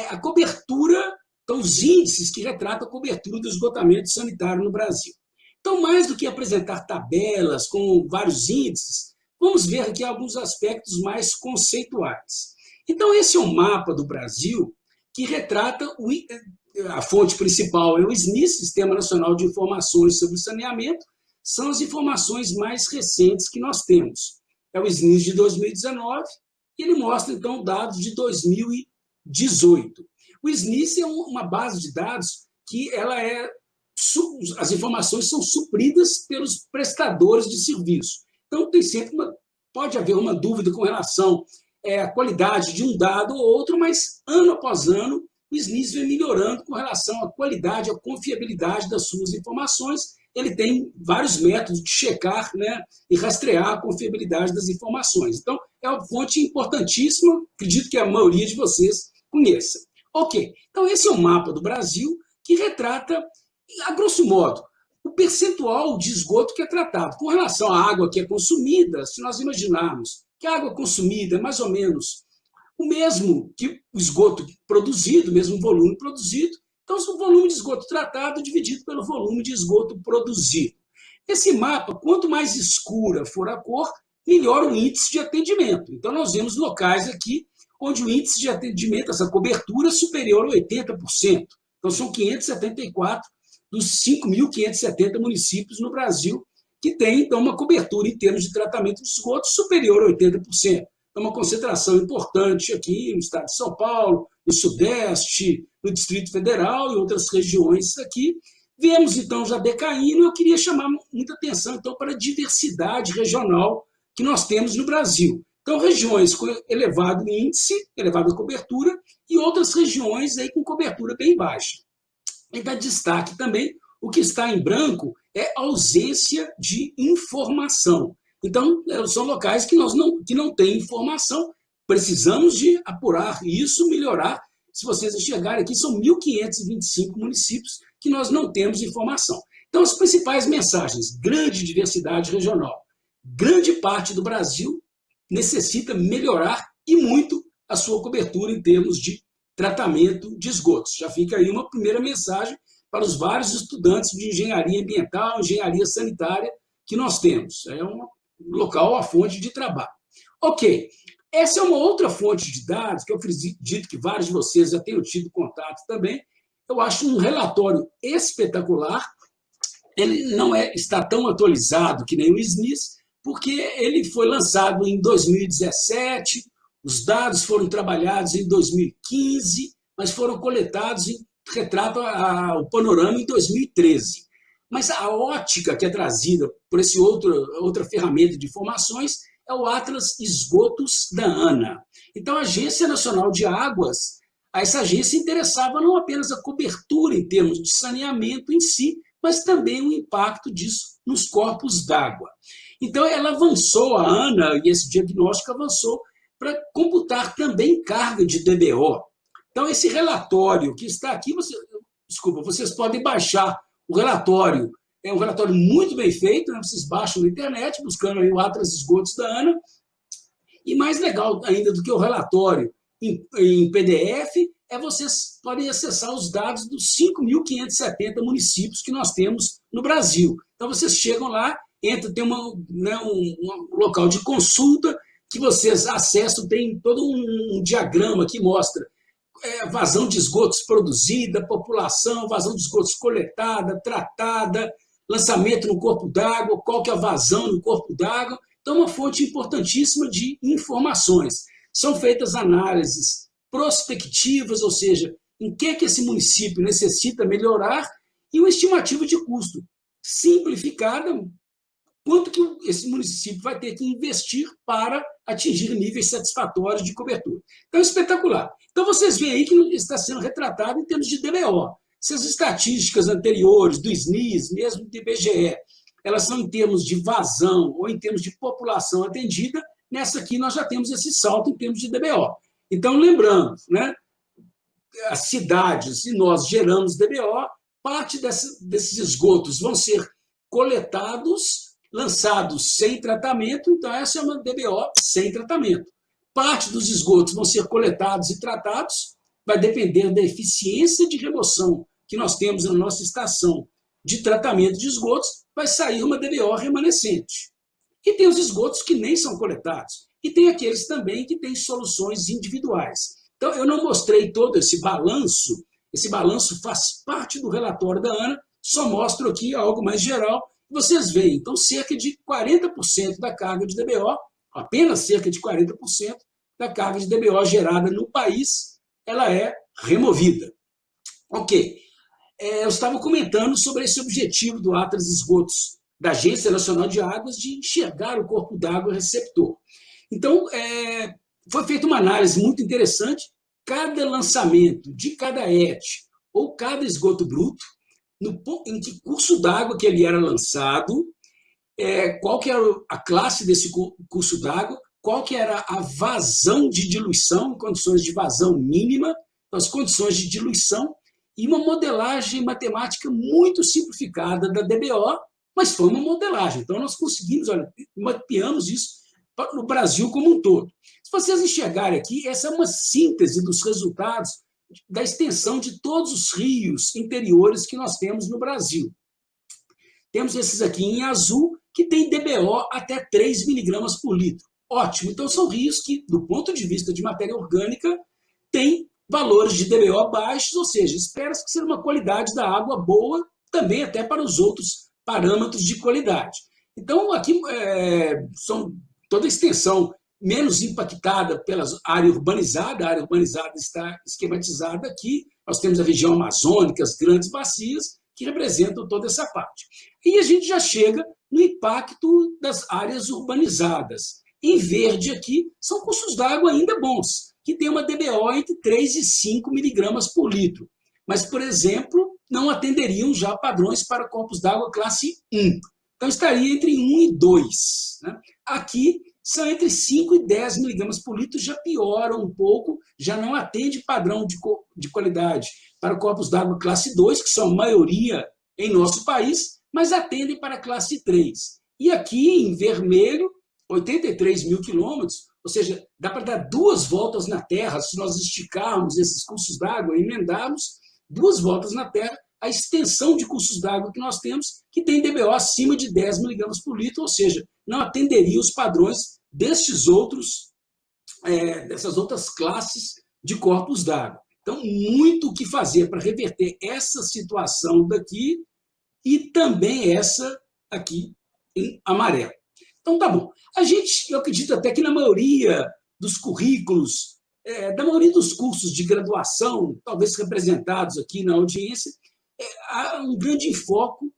a cobertura, então os índices que retratam a cobertura do esgotamento sanitário no Brasil. Então, mais do que apresentar tabelas com vários índices, vamos ver aqui alguns aspectos mais conceituais. Então, esse é um mapa do Brasil que retrata a fonte principal é o SNIS, Sistema Nacional de Informações sobre Saneamento, são as informações mais recentes que nós temos. É o SNIS de 2019 e ele mostra, então, dados de 2018. O SNIS é uma base de dados que as informações são supridas pelos prestadores de serviço. Então, pode haver uma dúvida com relação à qualidade de um dado ou outro, mas ano após ano, o SNIS vem melhorando com relação à qualidade, à confiabilidade das suas informações. Ele tem vários métodos de checar, né, e rastrear a confiabilidade das informações. Então, é uma fonte importantíssima, acredito que a maioria de vocês conheça. Ok, então esse é o mapa do Brasil que retrata, a grosso modo, o percentual de esgoto que é tratado. Com relação à água que é consumida, se nós imaginarmos que a água consumida é mais ou menos o mesmo que o esgoto produzido, o mesmo volume produzido, então o volume de esgoto tratado dividido pelo volume de esgoto produzido. Esse mapa, quanto mais escura for a cor, melhor o índice de atendimento. Então nós vemos locais aqui onde o índice de atendimento, essa cobertura, é superior a 80%. Então são 574 dos 5.570 municípios no Brasil que têm, então, uma cobertura em termos de tratamento de esgoto superior a 80%. É uma concentração importante aqui no estado de São Paulo, no Sudeste, no Distrito Federal e outras regiões aqui. Vemos, então, já decaindo. Eu queria chamar muita atenção, então, para a diversidade regional que nós temos no Brasil. Então, regiões com elevado índice, elevada cobertura, e outras regiões aí com cobertura bem baixa. E dá destaque também, o que está em branco é ausência de informação. Então, são locais que não têm informação, precisamos de apurar isso, melhorar. Se vocês enxergarem aqui, são 1.525 municípios que nós não temos informação. Então, as principais mensagens: grande diversidade regional. Grande parte do Brasil necessita melhorar e muito a sua cobertura em termos de tratamento de esgotos. Já fica aí uma primeira mensagem para os vários estudantes de engenharia ambiental, engenharia sanitária que nós temos. É um local, a fonte de trabalho. Ok, essa é uma outra fonte de dados que eu acredito que vários de vocês já tenham tido contato também. Eu acho um relatório espetacular. Ele não está tão atualizado que nem o SNIS, porque ele foi lançado em 2017, os dados foram trabalhados em 2015, mas foram coletados em retrato o panorama em 2013. Mas a ótica que é trazida por outra ferramenta de informações é o Atlas Esgotos da ANA. Então, a Agência Nacional de Águas, essa agência interessava não apenas a cobertura em termos de saneamento em si, mas também o impacto disso nos corpos d'água. Então, ela avançou, a ANA, e esse diagnóstico avançou para computar também carga de DBO. Então, esse relatório que está aqui, vocês podem baixar o relatório. É um relatório muito bem feito, né? Vocês baixam na internet, buscando aí o Atlas Esgotos da ANA. E mais legal ainda do que o relatório em PDF, vocês podem acessar os dados dos 5.570 municípios que nós temos no Brasil. Então, vocês chegam lá, tem um local de consulta que vocês acessam, tem todo um diagrama que mostra vazão de esgotos produzida, população, vazão de esgotos coletada, tratada, lançamento no corpo d'água, qual que é a vazão no corpo d'água. Então, uma fonte importantíssima de informações. São feitas análises prospectivas, ou seja, em que esse município necessita melhorar, e uma estimativa de custo simplificada, quanto que esse município vai ter que investir para atingir níveis satisfatórios de cobertura. Então, é espetacular. Então, vocês veem aí que está sendo retratado em termos de DBO. Se as estatísticas anteriores do SNIS, mesmo do IBGE, elas são em termos de vazão ou em termos de população atendida, nessa aqui nós já temos esse salto em termos de DBO. Então, lembrando, né, as cidades, e nós geramos DBO, parte desses esgotos vão ser coletados, lançados sem tratamento, então essa é uma DBO sem tratamento. Parte dos esgotos vão ser coletados e tratados, vai depender da eficiência de remoção que nós temos na nossa estação de tratamento de esgotos, vai sair uma DBO remanescente. E tem os esgotos que nem são coletados. E tem aqueles também que têm soluções individuais. Então, eu não mostrei todo esse balanço faz parte do relatório da ANA, só mostro aqui algo mais geral. Vocês veem, então, cerca de 40% da carga de DBO, apenas cerca de 40% da carga de DBO gerada no país, ela é removida. Ok. Eu estava comentando sobre esse objetivo do Atlas Esgotos da Agência Nacional de Águas de enxergar o corpo d'água receptor. Então, foi feita uma análise muito interessante. Cada lançamento de cada ET ou cada esgoto bruto, em que curso d'água que ele era lançado, qual que era a classe desse curso d'água, qual que era a vazão de diluição, condições de vazão mínima, as condições de diluição, e uma modelagem matemática muito simplificada da DBO, mas foi uma modelagem. Então, nós conseguimos, mapeamos isso no Brasil como um todo. Se vocês enxergarem aqui, essa é uma síntese dos resultados da extensão de todos os rios interiores que nós temos no Brasil. Temos esses aqui em azul, que tem DBO até 3 miligramas por litro. Ótimo, então são rios que, do ponto de vista de matéria orgânica, têm valores de DBO baixos, ou seja, espera-se que seja uma qualidade da água boa, também até para os outros parâmetros de qualidade. Então, aqui são toda a extensão menos impactada pela área urbanizada. A área urbanizada está esquematizada aqui. Nós temos a região amazônica, as grandes bacias, que representam toda essa parte. E a gente já chega no impacto das áreas urbanizadas. Em verde aqui, são cursos d'água ainda bons, que tem uma DBO entre 3 e 5 miligramas por litro. Mas, por exemplo, não atenderiam já padrões para corpos d'água classe 1. Então, estaria entre 1 e 2. Né? Aqui, são entre 5 e 10 miligramas por litro, já piora um pouco, já não atende padrão de qualidade para corpos d'água classe 2, que são a maioria em nosso país, mas atendem para a classe 3. E aqui, em vermelho, 83 mil quilômetros, ou seja, dá para dar 2 voltas na Terra, se nós esticarmos esses cursos d'água, emendarmos 2 voltas na Terra, a extensão de cursos d'água que nós temos, que tem DBO acima de 10 miligramas por litro, ou seja, não atenderia os padrões dessas outras classes de corpos d'água. Então, muito o que fazer para reverter essa situação daqui e também essa aqui em amarelo. Então, tá bom. Eu acredito até que na maioria dos currículos, da maioria dos cursos de graduação, talvez representados aqui na audiência, há um grande enfoque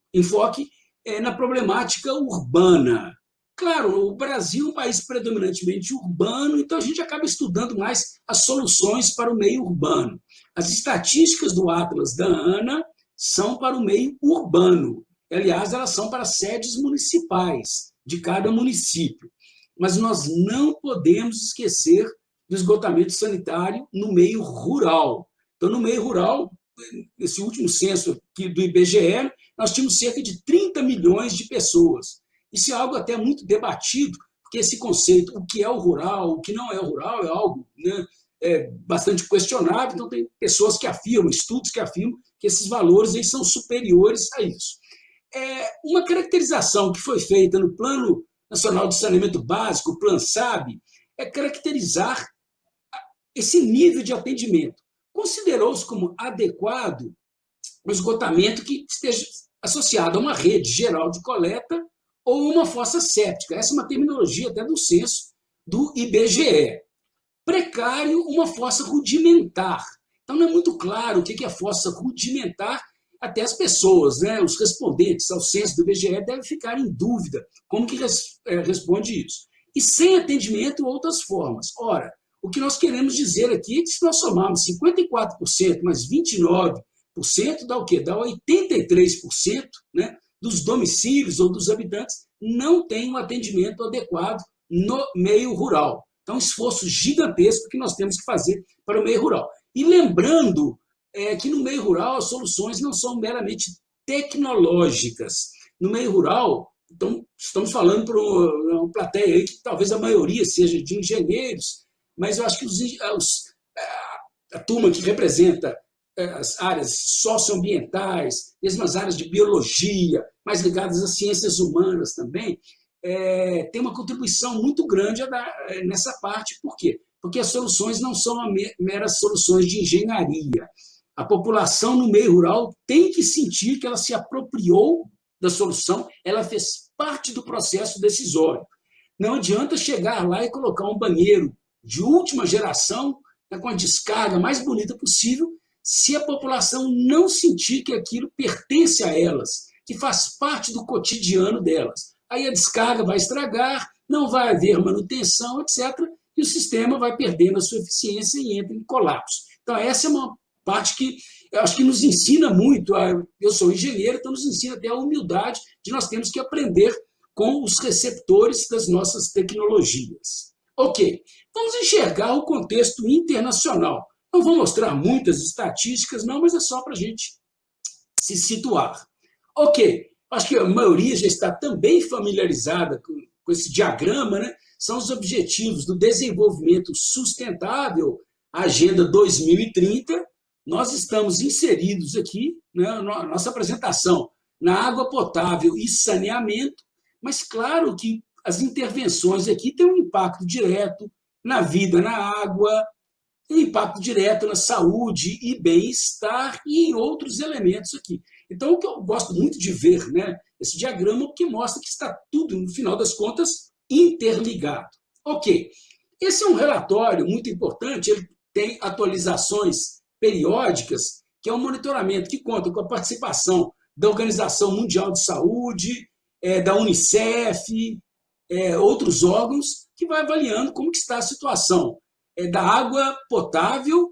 na problemática urbana. Claro, o Brasil é um país predominantemente urbano, então a gente acaba estudando mais as soluções para o meio urbano. As estatísticas do Atlas da ANA são para o meio urbano. Aliás, elas são para sedes municipais de cada município. Mas nós não podemos esquecer do esgotamento sanitário no meio rural. Então, no meio rural, nesse último censo aqui do IBGE, nós tínhamos cerca de 30 milhões de pessoas. Isso é algo até muito debatido, porque esse conceito, o que é o rural, o que não é o rural, é algo bastante questionável. Então, tem pessoas que afirmam, estudos que afirmam que esses valores aí são superiores a isso. Uma caracterização que foi feita no Plano Nacional de Saneamento Básico, o PLAN-SAB, é caracterizar esse nível de atendimento. Considerou-se como adequado o esgotamento que esteja associado a uma rede geral de coleta ou uma fossa séptica. Essa é uma terminologia até do censo do IBGE. Precário, uma fossa rudimentar. Então, não é muito claro o que é fossa rudimentar. Até as pessoas, os respondentes ao censo do IBGE devem ficar em dúvida como que responde isso. E sem atendimento, outras formas. Ora, o que nós queremos dizer aqui é que se nós somarmos 54% mais 29%, dá o quê? Dá 83%, dos domicílios ou dos habitantes não tem um atendimento adequado no meio rural. Então, um esforço gigantesco que nós temos que fazer para o meio rural. E lembrando que no meio rural as soluções não são meramente tecnológicas. No meio rural, então, estamos falando para uma plateia aí que talvez a maioria seja de engenheiros, mas eu acho que a turma que representa as áreas socioambientais, mesmo as áreas de biologia, mais ligadas às ciências humanas também, tem uma contribuição muito grande nessa parte. Por quê? Porque as soluções não são meras soluções de engenharia. A população no meio rural tem que sentir que ela se apropriou da solução, ela fez parte do processo decisório. Não adianta chegar lá e colocar um banheiro de última geração, com a descarga mais bonita possível, se a população não sentir que aquilo pertence a elas, que faz parte do cotidiano delas. Aí a descarga vai estragar, não vai haver manutenção, etc., e o sistema vai perdendo a sua eficiência e entra em colapso. Então, essa é uma parte que eu acho que nos ensina muito. Eu sou engenheiro, então nos ensina até a humildade de nós termos que aprender com os receptores das nossas tecnologias. Ok, vamos enxergar o contexto internacional. Não vou mostrar muitas estatísticas, não, mas é só para a gente se situar. Ok, acho que a maioria já está também familiarizada com esse diagrama, né? São os objetivos do desenvolvimento sustentável, a Agenda 2030. Nós estamos inseridos aqui, né, na nossa apresentação, na água potável e saneamento, mas claro que as intervenções aqui têm um impacto direto na vida, na água, tem um impacto direto na saúde e bem-estar e em outros elementos aqui. Então, o que eu gosto muito de ver, né, esse diagrama, que mostra que está tudo, no final das contas, interligado. Ok, esse é um relatório muito importante, ele tem atualizações periódicas, que é um monitoramento que conta com a participação da Organização Mundial de Saúde, da Unicef, outros órgãos, que vai avaliando como que está a situação da água potável.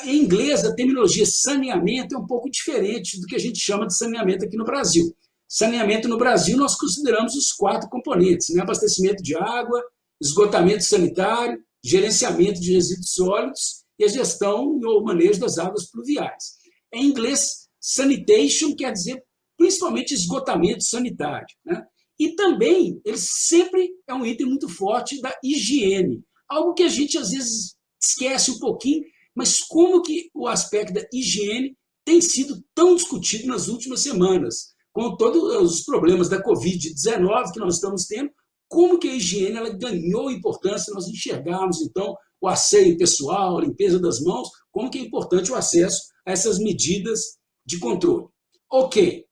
Em inglês, a terminologia saneamento é um pouco diferente do que a gente chama de saneamento aqui no Brasil. Saneamento no Brasil, nós consideramos os 4 componentes, né? Abastecimento de água, esgotamento sanitário, gerenciamento de resíduos sólidos e a gestão ou manejo das águas pluviais. Em inglês, sanitation quer dizer principalmente esgotamento sanitário, né? E também, ele sempre é um item muito forte da higiene, algo que a gente às vezes esquece um pouquinho, mas como que o aspecto da higiene tem sido tão discutido nas últimas semanas, com todos os problemas da Covid-19 que nós estamos tendo, como que a higiene ela ganhou importância, nós enxergarmos, então, o asseio pessoal, a limpeza das mãos, como que é importante o acesso a essas medidas de controle. Ok.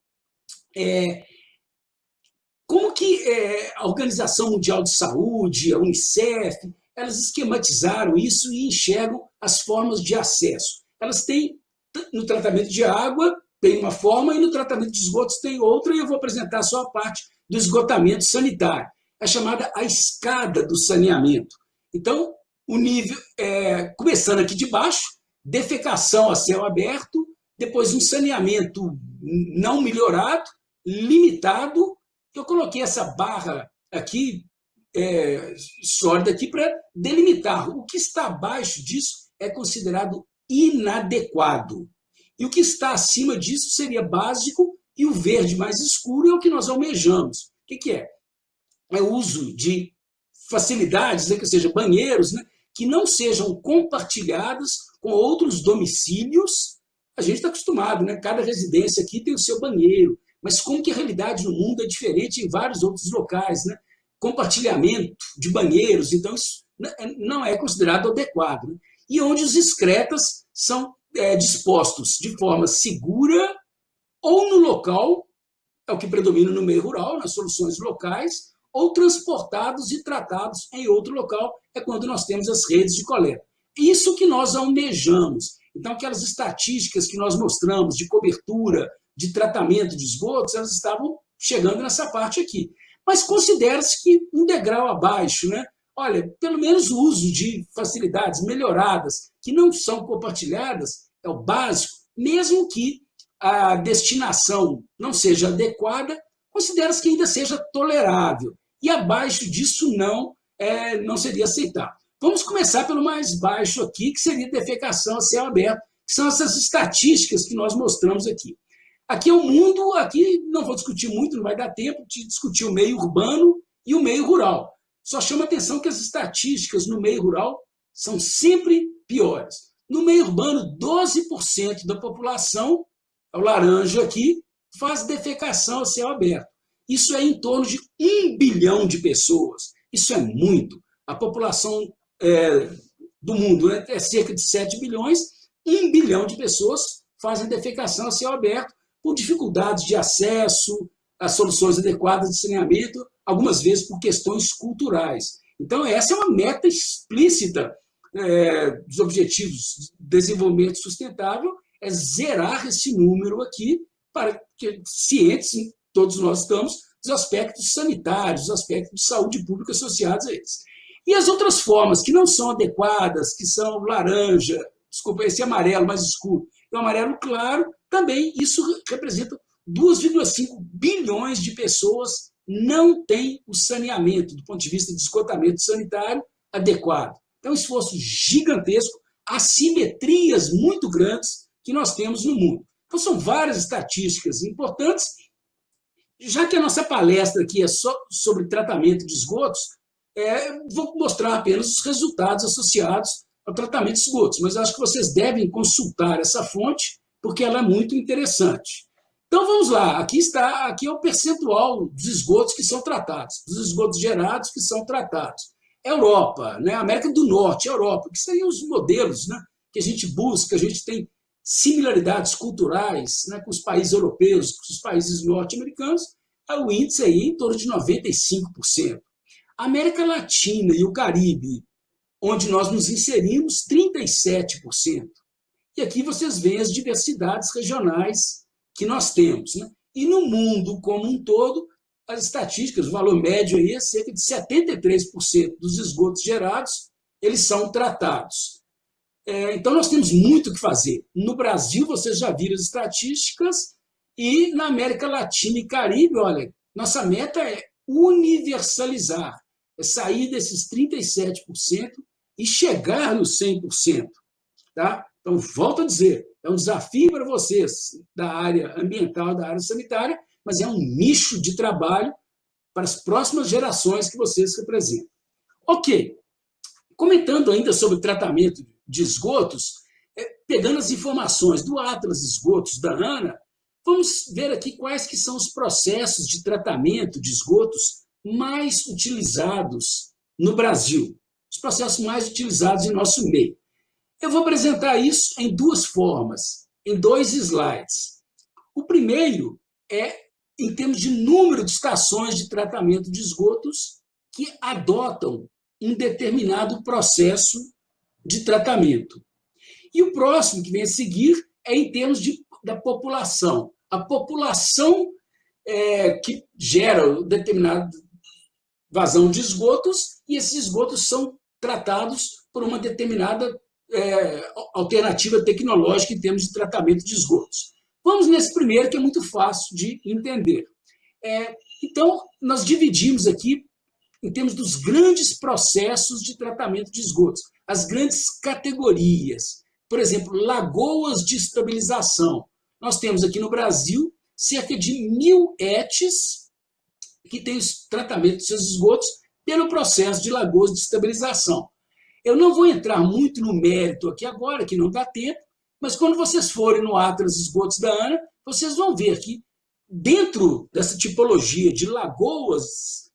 Como que a Organização Mundial de Saúde, a Unicef, elas esquematizaram isso e enxergam as formas de acesso? Elas têm, no tratamento de água, tem uma forma, e no tratamento de esgotos tem outra, e eu vou apresentar só a parte do esgotamento sanitário. É chamada a escada do saneamento. Então, o nível, começando aqui de baixo, defecação a céu aberto, depois um saneamento não melhorado, limitado. Eu coloquei essa barra aqui, sólida aqui, para delimitar. O que está abaixo disso é considerado inadequado. E o que está acima disso seria básico, e o verde mais escuro é o que nós almejamos. O que é? É o uso de facilidades, né, que seja banheiros, né, que não sejam compartilhadas com outros domicílios. A gente está acostumado, né? Cada residência aqui tem o seu banheiro, mas como que a realidade no mundo é diferente em vários outros locais, né? Compartilhamento de banheiros, então isso não é considerado adequado, né? E onde os excretas são dispostos de forma segura ou no local, é o que predomina no meio rural, nas soluções locais, ou transportados e tratados em outro local, é quando nós temos as redes de coleta. Isso que nós almejamos. Então, aquelas estatísticas que nós mostramos de cobertura, de tratamento de esgotos, elas estavam chegando nessa parte aqui. Mas considera-se que um degrau abaixo, né? Olha, pelo menos o uso de facilidades melhoradas que não são compartilhadas é o básico, mesmo que a destinação não seja adequada, considera-se que ainda seja tolerável. E abaixo disso não seria aceitável. Vamos começar pelo mais baixo aqui, que seria defecação a céu aberto, que são essas estatísticas que nós mostramos aqui. Aqui é o mundo, aqui não vou discutir muito, não vai dar tempo de discutir o meio urbano e o meio rural. Só chama atenção que as estatísticas no meio rural são sempre piores. No meio urbano, 12% da população, o laranja aqui, faz defecação a céu aberto. Isso é em torno de 1 bilhão de pessoas. Isso é muito. A população do mundo é cerca de 7 bilhões, 1 bilhão de pessoas fazem defecação a céu aberto por dificuldades de acesso a soluções adequadas de saneamento, algumas vezes por questões culturais. Então, essa é uma meta explícita dos Objetivos de Desenvolvimento Sustentável, é zerar esse número aqui, para que cientes, todos nós estamos, dos aspectos sanitários, dos aspectos de saúde pública associados a eles. E as outras formas que não são adequadas, que são laranja, desculpa, esse amarelo mais escuro, e o amarelo claro, também isso representa 2,5 bilhões de pessoas não têm o saneamento, do ponto de vista de esgotamento sanitário, adequado. É um esforço gigantesco, assimetrias muito grandes que nós temos no mundo. Então, são várias estatísticas importantes. Já que a nossa palestra aqui é só sobre tratamento de esgotos, vou mostrar apenas os resultados associados ao tratamento de esgotos, mas acho que vocês devem consultar essa fonte, porque ela é muito interessante. Então, vamos lá. Aqui é o percentual dos esgotos que são tratados, dos esgotos gerados que são tratados. Europa, né? América do Norte, Europa, que seriam os modelos, né, que a gente busca, a gente tem similaridades culturais, né, com os países europeus, com os países norte-americanos, o índice aí em torno de 95%. A América Latina e o Caribe, onde nós nos inserimos, 37%. E aqui vocês veem as diversidades regionais que nós temos, né? E no mundo como um todo, as estatísticas, o valor médio aí é cerca de 73% dos esgotos gerados, eles são tratados. Então, nós temos muito o que fazer. No Brasil, vocês já viram as estatísticas, e na América Latina e Caribe, olha, nossa meta é universalizar, é sair desses 37% e chegar nos 100%. Tá? Então, volto a dizer, é um desafio para vocês da área ambiental, da área sanitária, mas é um nicho de trabalho para as próximas gerações que vocês representam. Ok, comentando ainda sobre tratamento de esgotos, pegando as informações do Atlas Esgotos da ANA, vamos ver aqui quais que são os processos de tratamento de esgotos mais utilizados no Brasil, os processos mais utilizados em nosso meio. Eu vou apresentar isso em duas formas, em 2 slides. O primeiro é em termos de número de estações de tratamento de esgotos que adotam um determinado processo de tratamento. E o próximo que vem a seguir é em termos da população. A população que gera determinada vazão de esgotos, e esses esgotos são tratados por uma determinada alternativa tecnológica em termos de tratamento de esgotos. Vamos nesse primeiro, que é muito fácil de entender. Então, nós dividimos aqui em termos dos grandes processos de tratamento de esgotos, as grandes categorias. Por exemplo, lagoas de estabilização. Nós temos aqui no Brasil cerca de 1.000 ETs que têm o tratamento de seus esgotos pelo processo de lagoas de estabilização. Eu não vou entrar muito no mérito aqui agora, que não dá tempo, mas quando vocês forem no Atlas Esgotos da ANA, vocês vão ver que dentro dessa tipologia de lagoas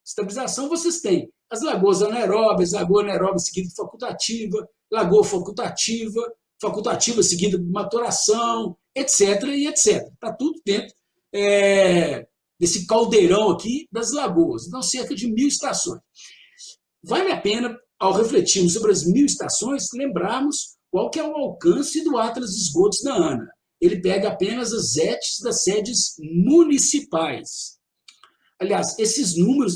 de estabilização, vocês têm as lagoas anaeróbias, lagoa anaeróbia seguida de facultativa, lagoa facultativa, facultativa seguida de maturação, etc. e etc. Está tudo dentro desse caldeirão aqui das lagoas. Então, cerca de 1.000 estações. Vale a pena, ao refletirmos sobre as 1.000 estações, lembrarmos qual que é o alcance do Atlas de Esgotos da ANA. Ele pega apenas as ETs das sedes municipais. Aliás, esses números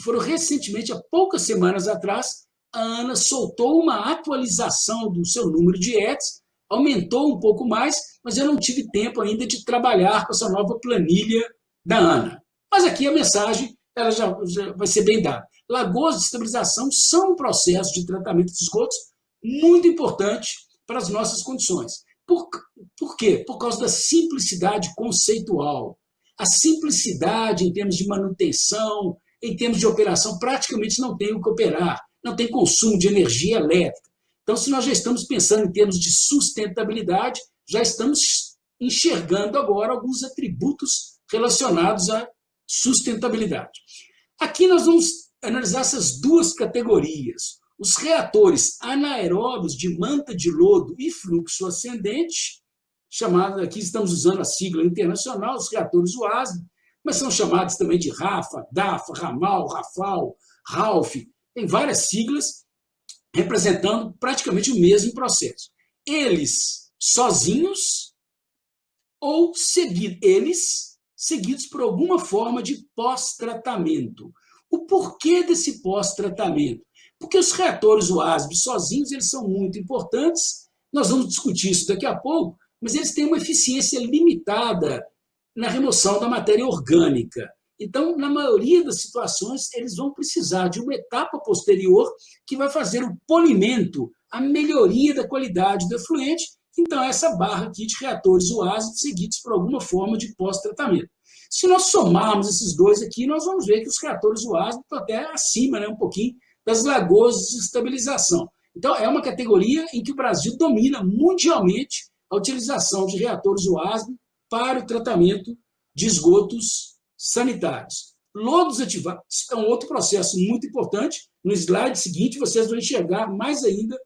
foram recentemente, há poucas semanas atrás, a ANA soltou uma atualização do seu número de ETs, aumentou um pouco mais, mas eu não tive tempo ainda de trabalhar com essa nova planilha da ANA. Mas aqui a mensagem ela já vai ser bem dada. Lagoas de estabilização são um processo de tratamento de esgotos muito importante para as nossas condições. Por quê? Por causa da simplicidade conceitual. A simplicidade em termos de manutenção, em termos de operação, praticamente não tem o que operar, não tem consumo de energia elétrica. Então, se nós já estamos pensando em termos de sustentabilidade, já estamos enxergando agora alguns atributos relacionados à sustentabilidade. Aqui nós vamos analisar essas duas categorias. Os reatores anaeróbios de manta de lodo e fluxo ascendente, chamados, aqui estamos usando a sigla internacional, os reatores WASB, mas são chamados também de RAFA, DAFA, Ramal, Rafal, RALF, tem várias siglas representando praticamente o mesmo processo. Eles sozinhos ou seguidos por alguma forma de pós-tratamento. O porquê desse pós-tratamento? Porque os reatores WASB sozinhos eles são muito importantes, nós vamos discutir isso daqui a pouco, mas eles têm uma eficiência limitada na remoção da matéria orgânica. Então, na maioria das situações, eles vão precisar de uma etapa posterior que vai fazer o polimento, a melhoria da qualidade do efluente. Então, essa barra aqui de reatores WASB seguidos por alguma forma de pós-tratamento. Se nós somarmos esses dois aqui, nós vamos ver que os reatores WASB estão até acima, um pouquinho, das lagoas de estabilização. Então, é uma categoria em que o Brasil domina mundialmente a utilização de reatores WASB para o tratamento de esgotos sanitários. Lodos ativados é um outro processo muito importante. No slide seguinte, vocês vão enxergar mais ainda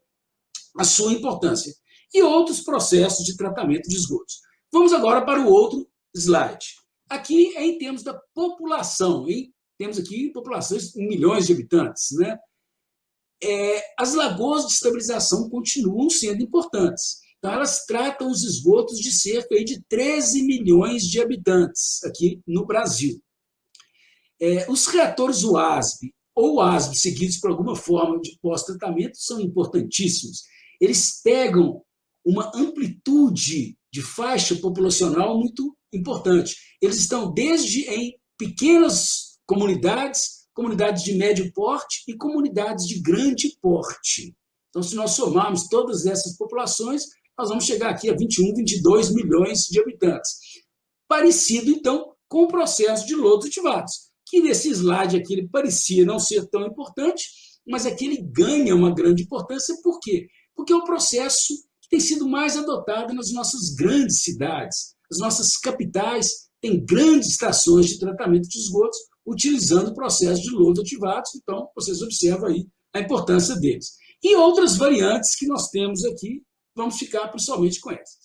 a sua importância. E outros processos de tratamento de esgotos. Vamos agora para o outro slide. Aqui é em termos da população, hein? Temos aqui populações em milhões de habitantes, As lagoas de estabilização continuam sendo importantes. Então, elas tratam os esgotos de cerca de 13 milhões de habitantes aqui no Brasil. Os reatores WASB ou WASB seguidos por alguma forma de pós-tratamento são importantíssimos. Eles pegam uma amplitude de faixa populacional muito importante. Eles estão desde em pequenas comunidades, comunidades de médio porte e comunidades de grande porte. Então, se nós somarmos todas essas populações, nós vamos chegar aqui a 21, 22 milhões de habitantes. Parecido, então, com o processo de lodos ativados, que nesse slide aqui ele parecia não ser tão importante, mas aqui ele ganha uma grande importância. Por quê? Porque é um processo que tem sido mais adotado nas nossas grandes cidades. As nossas capitais têm grandes estações de tratamento de esgotos utilizando o processo de lodo ativados. Então, vocês observam aí a importância deles. E outras variantes que nós temos aqui, vamos ficar principalmente com essas.